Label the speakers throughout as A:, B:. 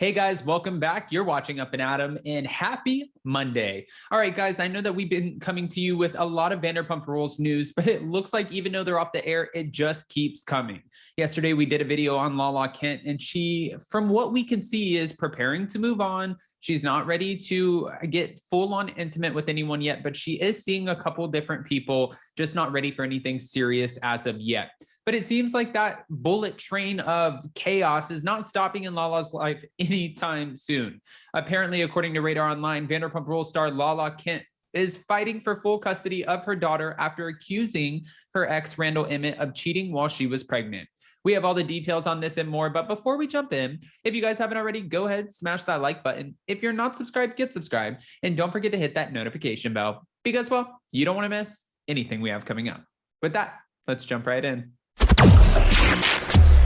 A: Hey guys, welcome back. You're watching Up and Adam, and happy Monday. All right, guys, I know that we've been coming to you with a lot of Vanderpump Rules news, but it looks like even though they're off the air, it just keeps coming. Yesterday, we did a video on Lala Kent, and she, from what we can see, is preparing to move on. She's not ready to get full on intimate with anyone yet, but she is seeing a couple different people, just not ready for anything serious as of yet. But it seems like that bullet train of chaos is not stopping in Lala's life anytime soon. Apparently, according to Radar Online, Vanderpump Rules star Lala Kent is fighting for full custody of her daughter after accusing her ex, Randall Emmett, of cheating while she was pregnant. We have all the details on this and more, but before we jump in, if you guys haven't already, go ahead, smash that like button. If you're not subscribed, get subscribed, and don't forget to hit that notification bell because, well, you don't want to miss anything we have coming up. With that, let's jump right in.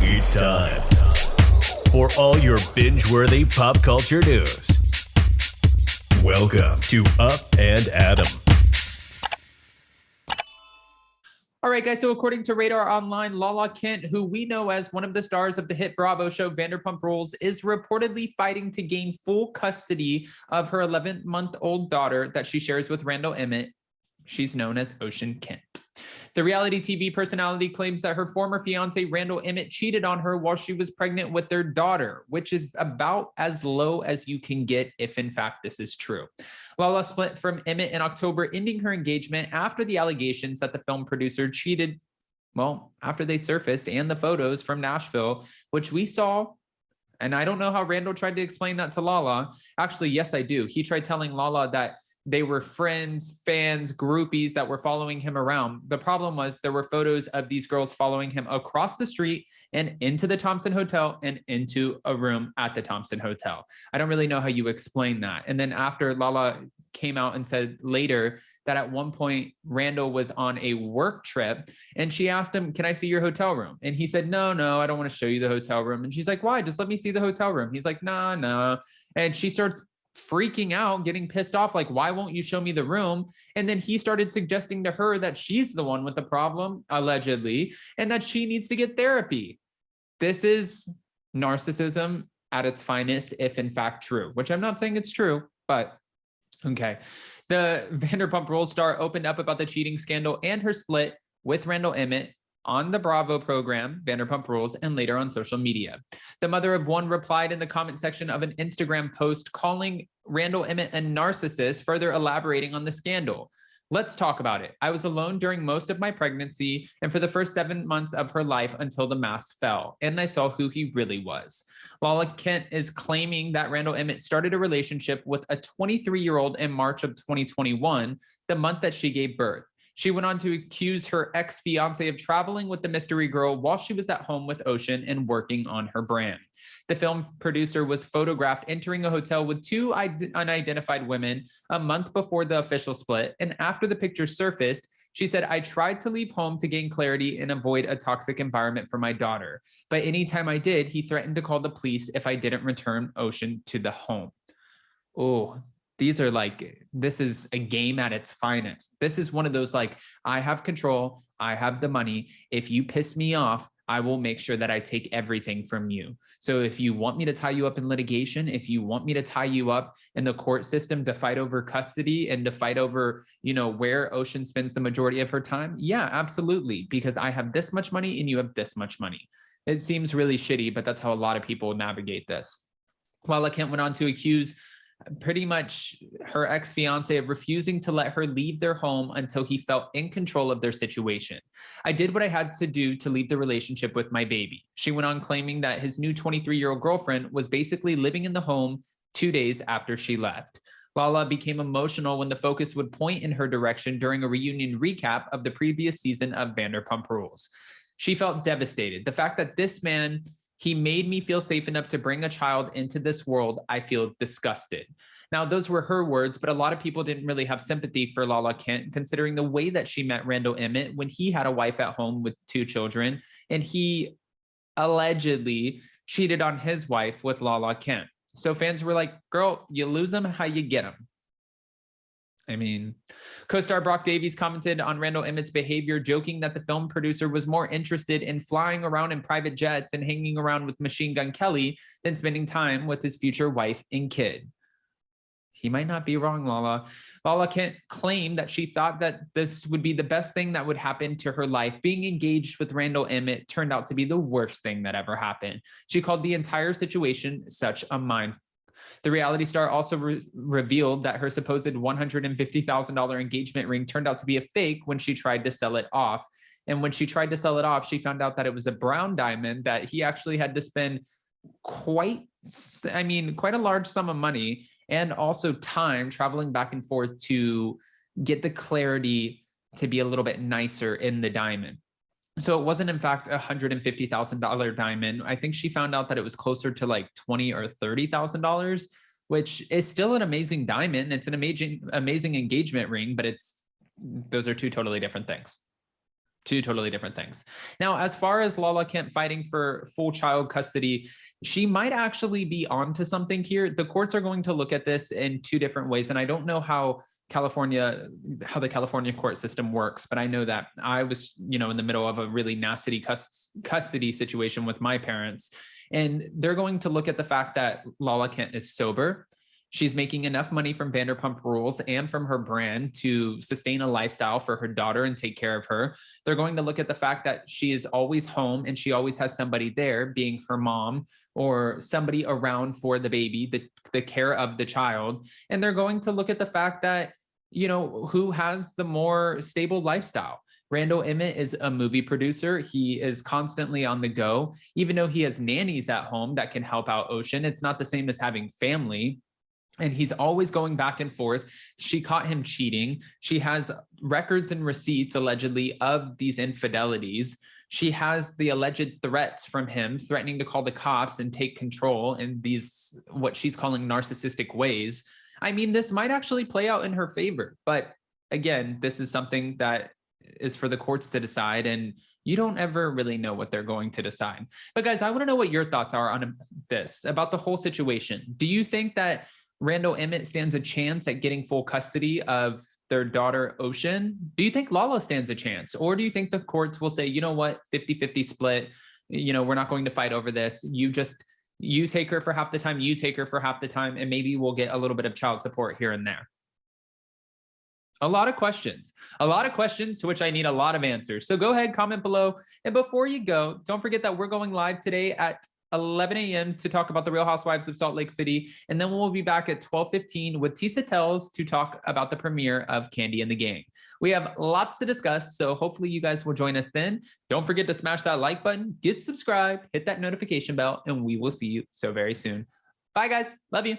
B: It's time for all your binge-worthy pop culture news. Welcome to Up and Adam.
A: All right, guys, so according to Radar Online, Lala Kent, who we know as one of the stars of the hit Bravo show Vanderpump Rules, is reportedly fighting to gain full custody of her 11-month-old daughter that she shares with Randall Emmett. She's known as Ocean Kent. The reality TV personality claims that her former fiance, Randall Emmett, cheated on her while she was pregnant with their daughter, which is about as low as you can get if, in fact, this is true. Lala split from Emmett in October, ending her engagement after the allegations that the film producer cheated, well, after they surfaced, and the photos from Nashville, which we saw. And I don't know how Randall tried to explain that to Lala. Actually, yes, I do. He tried telling Lala that they were friends, fans, groupies that were following him around. The problem was there were photos of these girls following him across the street and into the Thompson Hotel and into a room at the Thompson Hotel. I don't really know how you explain that. And then after Lala came out and said later that at one point Randall was on a work trip and she asked him, "Can I see your hotel room?" And he said, no, I don't want to show you the hotel room. And she's like, "Why? Just let me see the hotel room." He's like, no. And she starts freaking out, getting pissed off, like, "Why won't you show me the room?" And then he started suggesting to her that she's the one with the problem, allegedly, and that she needs to get therapy. This is narcissism at its finest, if in fact true, which I'm not saying it's true, but okay. The Vanderpump Rules star opened up about the cheating scandal and her split with Randall Emmett on the Bravo program, Vanderpump Rules, and later on social media. The mother of one replied in the comment section of an Instagram post calling Randall Emmett a narcissist, further elaborating on the scandal. "Let's talk about it. I was alone during most of my pregnancy and for the first 7 months of her life until the mask fell, and I saw who he really was." Lala Kent is claiming that Randall Emmett started a relationship with a 23-year-old in March of 2021, the month that she gave birth. She went on to accuse her ex-fiance of traveling with the mystery girl while she was at home with Ocean and working on her brand. The film producer was photographed entering a hotel with two unidentified women a month before the official split, and after the pictures surfaced, she said, "I tried to leave home to gain clarity and avoid a toxic environment for my daughter. But anytime I did, he threatened to call the police if I didn't return Ocean to the home." Oh, these are like, this is a game at its finest. This is one of those, like, I have control, I have the money. If you piss me off, I will make sure that I take everything from you. So if you want me to tie you up in litigation, if you want me to tie you up in the court system to fight over custody and to fight over, where Ocean spends the majority of her time, yeah, absolutely. Because I have this much money and you have this much money. It seems really shitty, but that's how a lot of people navigate this. Lala Kent went on to accuse pretty much her ex-fiance of refusing to let her leave their home until he felt in control of their situation. "I did what I had to do to leave the relationship with my baby." She went on claiming that his new 23-year-old girlfriend was basically living in the home 2 days after she left. Lala became emotional when the focus would point in her direction during a reunion recap of the previous season of Vanderpump Rules. She felt devastated. "The fact that this man, he made me feel safe enough to bring a child into this world, I feel disgusted." Now, those were her words, but a lot of people didn't really have sympathy for Lala Kent, considering the way that she met Randall Emmett when he had a wife at home with 2 children, and he allegedly cheated on his wife with Lala Kent. So fans were like, "Girl, you lose them how you get them." I mean, co-star Brock Davies commented on Randall Emmett's behavior, joking that the film producer was more interested in flying around in private jets and hanging around with Machine Gun Kelly than spending time with his future wife and kid. He might not be wrong, Lala. Lala can't claim that she thought that this would be the best thing that would happen to her life. Being engaged with Randall Emmett turned out to be the worst thing that ever happened. She called the entire situation such a mind. The reality star also revealed that her supposed $150,000 engagement ring turned out to be a fake when she tried to sell it off. And when she tried to sell it off, she found out that it was a brown diamond that he actually had to spend quite a large sum of money and also time traveling back and forth to get the clarity to be a little bit nicer in the diamond. So it wasn't, in fact, a $150,000 diamond. I think she found out that it was closer to like $20,000 or $30,000, which is still an amazing diamond. It's an amazing engagement ring, but those are two totally different things. Two totally different things. Now, as far as Lala Kent fighting for full child custody, she might actually be onto something here. The courts are going to look at this in two different ways, and I don't know how the California court system works, but I know that I was, in the middle of a really nasty custody situation with my parents, and they're going to look at the fact that Lala Kent is sober. She's making enough money from Vanderpump Rules and from her brand to sustain a lifestyle for her daughter and take care of her. They're going to look at the fact that she is always home and she always has somebody there, being her mom or somebody around for the baby, the care of the child. And they're going to look at the fact that, who has the more stable lifestyle. Randall Emmett is a movie producer. He is constantly on the go. Even though he has nannies at home that can help out Ocean, it's not the same as having family. And he's always going back and forth. She caught him cheating. She has records and receipts, allegedly, of these infidelities. She has the alleged threats from him, threatening to call the cops and take control in these, what she's calling, narcissistic ways. I mean, this might actually play out in her favor. But again, this is something that is for the courts to decide. And you don't ever really know what they're going to decide. But guys, I want to know what your thoughts are on this, about the whole situation. Do you think that Randall Emmett stands a chance at getting full custody of their daughter, Ocean? Do you think Lala stands a chance? Or do you think the courts will say, you know what, 50-50 split, we're not going to fight over this. You take her for half the time, you take her for half the time, and maybe we'll get a little bit of child support here and there. A lot of questions to which I need a lot of answers. So go ahead, comment below. And before you go, don't forget that we're going live today at 11 a.m. to talk about the Real Housewives of Salt Lake City. And then we'll be back at 12:15 with Tisa Tells to talk about the premiere of Candy and the Gang. We have lots to discuss, so hopefully you guys will join us then. Don't forget to smash that like button, get subscribed, hit that notification bell, and we will see you so very soon. Bye, guys. Love you.